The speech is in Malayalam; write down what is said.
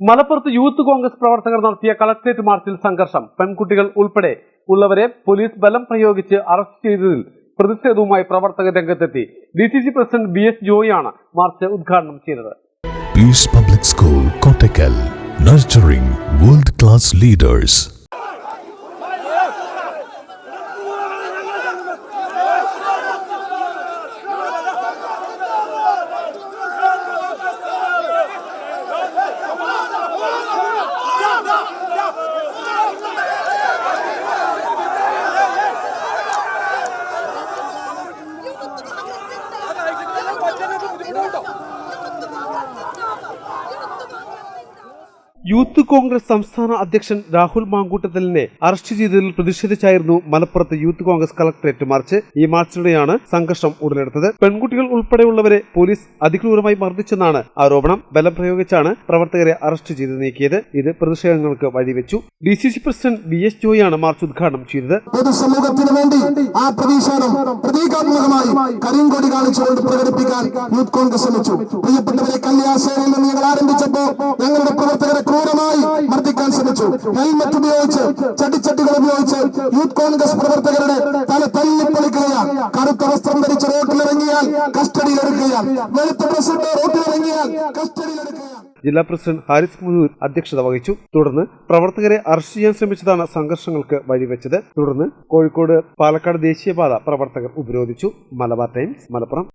മലപ്പുറത്ത് യൂത്ത് കോൺഗ്രസ് പ്രവർത്തകർ നടത്തിയ കളക്ടറേറ്റ് മാർച്ചിൽ സംഘർഷം. പെൺകുട്ടികൾ ഉൾപ്പെടെ ഉള്ളവരെ പോലീസ് ബലം പ്രയോഗിച്ച് അറസ്റ്റ് ചെയ്തതിൽ പ്രതിഷേധവുമായി പ്രവർത്തകർ രംഗത്തെത്തി. DCC പ്രസിഡന്റ് BS ജോയിയാണ് മാർച്ച് ഉദ്ഘാടനം ചെയ്തത്. Peace public school Kottakkal, nurturing world class leaders. Youth Congress സംസ്ഥാന അധ്യക്ഷൻ രാഹുൽ മാങ്കൂട്ടത്തലിനെ അറസ്റ്റ് ചെയ്തതിൽ പ്രതിഷേധിച്ചായിരുന്നു മലപ്പുറത്ത് യൂത്ത് കോൺഗ്രസ് കളക്ടറേറ്റ് മാർച്ച്. ഈ മാർച്ചിലൂടെയാണ് സംഘർഷം ഉടലെടുത്തത്. പെൺകുട്ടികൾ ഉൾപ്പെടെയുള്ളവരെ പോലീസ് അതിക്രൂരമായി മർദ്ദിച്ചെന്നാണ് ആരോപണം. ബലം പ്രയോഗിച്ചാണ് പ്രവർത്തകരെ അറസ്റ്റ് ചെയ്ത് നീക്കിയത്. ഇത് പ്രതിഷേധങ്ങൾക്ക് വഴിവെച്ചു. DCC പ്രസിഡന്റ് BS ജോയിയാണ് മാർച്ച് ഉദ്ഘാടനം ചെയ്തത്. പൊതുസമൂഹത്തിന് വേണ്ടി ആ പ്രതിഷേധം പ്രതീകാത്മകമായി കരിങ്കൊടി കാണിച്ചുകൊണ്ട് പ്രകടിപ്പിക്കാൻ യൂത്ത് കോൺഗ്രസ് ശ്രമിച്ചു. പ്രിയപ്പെട്ടവരെ, കല്യാണസേനയിൽ നിന്ന് ഞങ്ങൾ ആരംഭിച്ചപ്പോൾ ഞങ്ങളുടെ പ്രവർത്തകരെ ക്രൂരമായി മർദ്ദിക്കാൻ ശ്രമിച്ചു. ഹെൽമറ്റ് ഉപയോഗിച്ച്, ചടിച്ചട്ടികൾ ഉപയോഗിച്ച് യൂത്ത് കോൺഗ്രസ് പ്രവർത്തകരുടെ തല തല്ലിപ്പൊളിക്കുകയാണ്. കറുത്ത വസ്ത്രം ധരിച്ച് റോട്ടിലിറങ്ങിയാൽ കസ്റ്റഡിയിലെടുക്കുകയാണ്. വെളുത്ത പ്രസിഡന്റ് റോട്ടിലിറങ്ങിയാൽ കസ്റ്റഡിയിലെടുക്കുകയാണ്. ജില്ലാ പ്രസിഡന്റ് ഹാരിസ് മുനൂർ അധ്യക്ഷത വഹിച്ചു. തുടർന്ന് പ്രവർത്തകരെ അറസ്റ്റ് ചെയ്യാൻ ശ്രമിച്ചതാണ് സംഘർഷങ്ങൾക്ക് വഴിവെച്ചത്. തുടർന്ന് കോഴിക്കോട് പാലക്കാട് ദേശീയപാത പ്രവർത്തകർ ഉപരോധിച്ചു. മലബാർ ടൈംസ്, മലപ്പുറം.